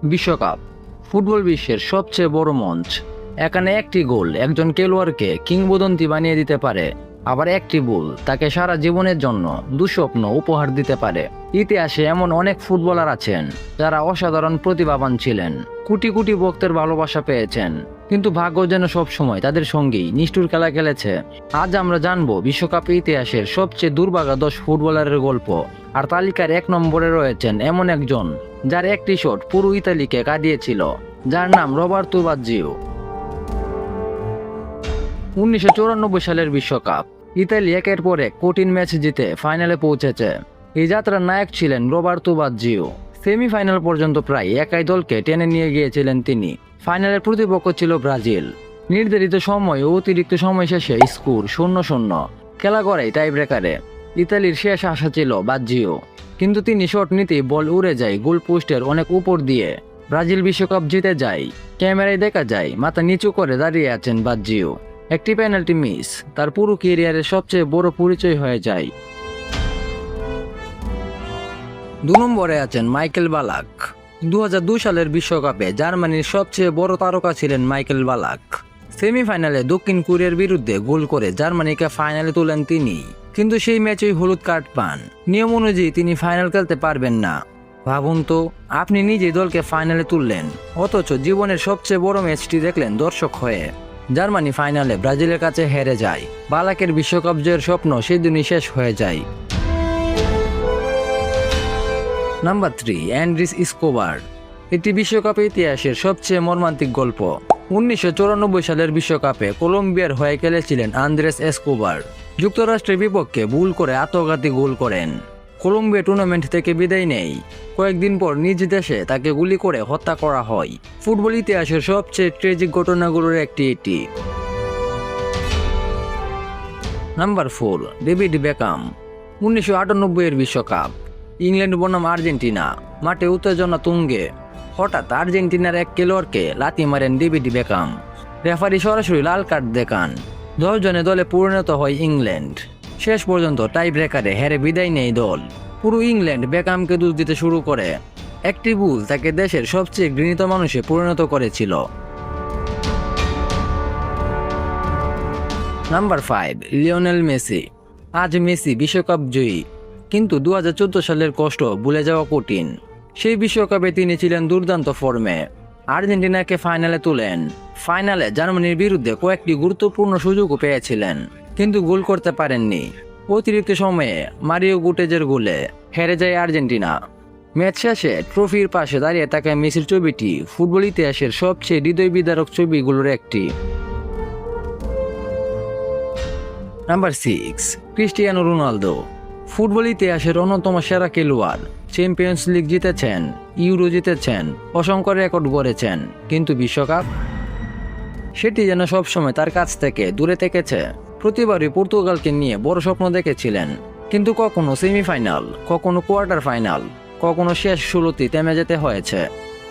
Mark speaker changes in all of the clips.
Speaker 1: বিশ্বকাপ ফুটবল বিশ্বের সবচেয়ে বড় মঞ্চ। এখানে একটি গোল একজন খেলোয়াড়কে কিংবদন্তি বানিয়ে দিতে পারে, আবার একটি ভুল তাকে সারা জীবনের জন্য দুঃস্বপ্ন উপহার দিতে পারে। ইতিহাসে এমন অনেক ফুটবলার আছেন যারা অসাধারণ প্রতিভাবান ছিলেন, কোটি কোটি ভক্তের ভালোবাসা পেয়েছেন, কিন্তু ভাগ্য যেন সবসময় তাদের সঙ্গেই নিষ্ঠুর খেলা খেলেছে। আজ আমরা জানবো বিশ্বকাপ ইতিহাসের সবচেয়ে দুর্ভাগা 10 ফুটবলারের গল্প। আর তালিকার 1 নম্বরে রয়েছেন এমন একজন যার একটি শট পুরো ইতালিকে কাঁদিয়েছিল, যার নাম রবার্তো বাজ্জিও। 1994 সালের বিশ্বকাপ ইতালি একের পর এক কঠিন ম্যাচ জিতে ফাইনালে পৌঁছেছে। এই যাত্রার নায়ক ছিলেন রবার্তো বাজ্জিও। সেমিফাইনাল পর্যন্ত প্রায় একাই দলকে টেনে নিয়ে গিয়েছিলেন তিনি। ফাইনালের প্রতিপক্ষ ছিল ব্রাজিল। নির্ধারিত সময় ও অতিরিক্ত সময় শেষে স্কোর 0-0 খেলা করাই টাই ব্রেকারে। ইতালির শেষ আশা ছিল বাজ্জিও, কিন্তু তিনি শট নিতেই বল উড়ে যায় গোল পোস্টের অনেক উপর দিয়ে। ব্রাজিল বিশ্বকাপ জিতে যায়। ক্যামেরায় দেখা যায় মাথা নিচু করে দাঁড়িয়ে আছেন বাজ্জিও। একটি পেনাল্টি মিস তার পুরো ক্যারিয়ারের সবচেয়ে বড় পরিচয় হয়ে যায়। 2 নম্বরে আছেন মাইকেল বালাক। 2002 সালের বিশ্বকাপে জার্মানির সবচেয়ে বড় তারকা ছিলেন মাইকেল বালাক। সেমিফাইনালে দক্ষিণ কোরিয়ার বিরুদ্ধে গোল করে জার্মানিকে ফাইনালে তোলেন তিনি, কিন্তু সেই ম্যাচেই হলুদ কার্ড পান। নিয়ম অনুযায়ী তিনি ফাইনাল খেলতে পারবেন না। ভাবুন তো, আপনি নিজেই দলকে ফাইনালে তুললেন, অথচ জীবনের সবচেয়ে বড় ম্যাচটি দেখলেন দর্শক হয়ে। জার্মানি ফাইনালে ব্রাজিলের কাছে হেরে যায়। বালাকের বিশ্বকাপ জয়ের স্বপ্ন সেদিনই শেষ হয়ে যায়। Number 3, Andrés Escobar. এটি বিশ্বকাপ ইতিহাসের সবচেয়ে মর্মান্তিক গল্প। 1994 সালের বিশ্বকাপে কলম্বিয়ার হয়ে খেলেছিলেন আন্দ্রেস এসকোবার। যুক্তরাষ্ট্রের বিপক্ষে ভুল করে আত্মঘাতী গোল করেন। কলম্বিয়া টুর্নামেন্ট থেকে বিদায় নেয়। কয়েকদিন পর নিজ দেশে তাকে গুলি করে হত্যা করা হয়। ফুটবল ইতিহাসের সবচেয়ে ট্রেজিক ঘটনাগুলোর একটি এটি। Number 4, David Beckham. 1998 এর বিশ্বকাপ ইংল্যান্ড বনাম আর্জেন্টিনা। মাঠে উত্তেজনা তুঙ্গে। হঠাৎ আর্জেন্টিনার এক খেলোয়াড়কে লাথি মারেন ডেভিড বেকহাম। রেফারি সরাসরি লাল কার্ড দেখান। 10 জনের দলে পরিণত হয় ইংল্যান্ড। শেষ পর্যন্ত টাই ব্রেকারে হেরে বিদায় নেয় দল। পুরো ইংল্যান্ড বেকহামকে দোষ দিতে শুরু করে। একটি ভুল তাকে দেশের সবচেয়ে ঘৃণিত মানুষে পরিণত করেছিল। Number 5, Lionel Messi. আজ মেসি বিশ্বকাপ জয়ী, কিন্তু 2014 সালের কষ্ট ভুলে যাওয়া কঠিন। সেই বিশ্বকাপে তিনি ছিলেন দুর্দান্ত ফর্মে। আর্জেন্টিনাকে ফাইনালে তুলেন। ফাইনালে জার্মানির বিরুদ্ধে কয়েকটি গুরুত্বপূর্ণ সুযোগও পেয়েছিলেন, কিন্তু গোল করতে পারেননি। অতিরিক্ত সময়ে মারিও গুটেজের গোলে হেরে যায় আর্জেন্টিনা। ম্যাচ শেষে ট্রফির পাশে দাঁড়িয়ে থাকা মেসির ছবিটি ফুটবল ইতিহাসের সবচেয়ে হৃদয় বিদারক ছবিগুলোর একটি। Number 6, Cristiano Ronaldo. ফুটবল ইতিহাসের অন্যতম সেরা খেলোয়াড়। চ্যাম্পিয়ন্স লিগ জিতেছেন, ইউরো জিতেছেন, অসংখ্য রেকর্ড গড়েছেন, কিন্তু বিশ্বকাপ সেটি যেন সবসময় তার কাছ থেকে দূরে থেকেছে। প্রতিবারই পর্তুগালকে নিয়ে বড় স্বপ্ন দেখেছিলেন, কিন্তু কখনো সেমিফাইনাল, কখনো কোয়ার্টার ফাইনাল, কখনো শেষ 16তে থেমে যেতে হয়েছে।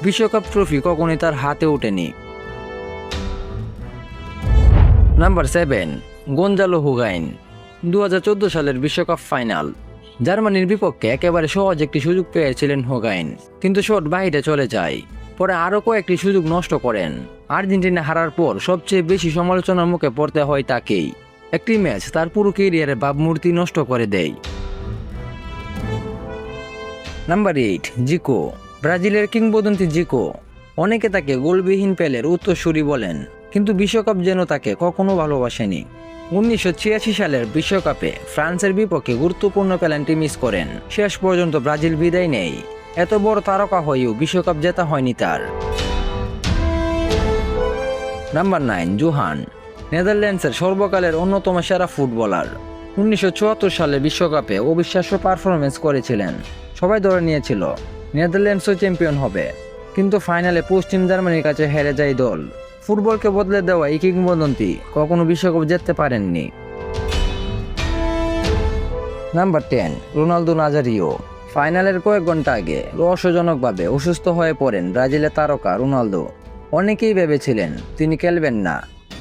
Speaker 1: বিশ্বকাপ ট্রফি কখনোই তার হাতে ওঠেনি। Number 7, Gonzalo হুগাইন। 2014 সালের বিশ্বকাপ ফাইনাল জার্মানির বিপক্ষে একেবারে সহজ একটি সুযোগ পেয়েছিলেন হুগাইন, কিন্তু শট বাইরে চলে যায়। পরে আরও কয়েকটি সুযোগ নষ্ট করেন। আর্জেন্টিনা হারার পর সবচেয়ে বেশি সমালোচনার মুখে পড়তে হয় তাকেই। একটি ম্যাচ তার পুরো ক্যারিয়ারের ভাবমূর্তি নষ্ট করে দেয়। নাম্বার 8, জিকো। ব্রাজিলের কিংবদন্তি জিকো। অনেকে তাকে গোলবিহীন পেলের উত্তরসূরি বলেন, কিন্তু বিশ্বকাপ যেন তাকে কখনো ভালোবাসেনি। 1986 সালের বিশ্বকাপে ফ্রান্সের বিপক্ষে গুরুত্বপূর্ণ পেনাল্টি মিস করেন। শেষ পর্যন্ত ব্রাজিল বিদায় নেয়। এত বড় তারকা হয়েও বিশ্বকাপ জেতা হয়নি তার। Number 9, Johan. নেদারল্যান্ডসের সর্বকালের অন্যতম সেরা ফুটবলার। 1974 সালের বিশ্বকাপে অবিশ্বাস্য পারফরমেন্স করেছিলেন। সবাই ধরে নিয়েছিল নেদারল্যান্ডসও চ্যাম্পিয়ন হবে, কিন্তু ফাইনালে পশ্চিম জার্মানির কাছে হেরে যায় দল। ফুটবলকে বদলে দেওয়া এই কিংবদন্তি কখনো বিশ্বকাপ জিততে পারেননি। Number 10, Ronaldo Nazario. ফাইনালের কয়েক ঘন্টা আগে রহস্যজনকভাবে অসুস্থ হয়ে পড়েন ব্রাজিলের তারকা রোনালদো। অনেকেই ভেবেছিলেন তিনি খেলবেন না,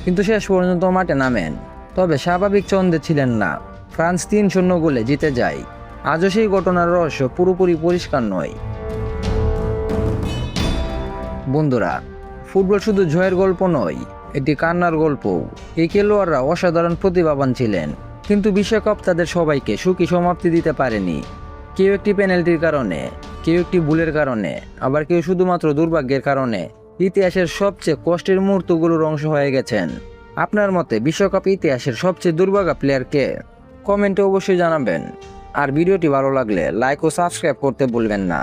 Speaker 1: কিন্তু শেষ পর্যন্ত মাঠে নামেন। তবে স্বাভাবিক ছন্দে ছিলেন না। ফ্রান্স 3-0 গোলে জিতে যায়। আজও সেই ঘটনার রহস্য পুরোপুরি পরিষ্কার নয়। বন্ধুরা, ফুটবল শুধু জয়ের গল্প নয়, এটি কান্নার গল্প। এই খেলোয়াড়রা অসাধারণ প্রতিভাবান ছিলেন, কিন্তু বিশ্বকাপ তাদের সবাইকে সুখী সমাপ্তি দিতে পারেনি। কেউ একটি পেনাল্টির কারণে, কেউ একটি ভুলের কারণে, আবার কেউ শুধুমাত্র দুর্ভাগ্যের কারণে ইতিহাসের সবচেয়ে কষ্টের মুহূর্তগুলোর অংশ হয়ে গেছেন। আপনার মতে বিশ্বকাপ ইতিহাসের সবচেয়ে দুর্ভাগা প্লেয়ার কে? কমেন্টে অবশ্যই জানাবেন। আর ভিডিওটি ভালো লাগলে লাইক ও সাবস্ক্রাইব করতে ভুলবেন না।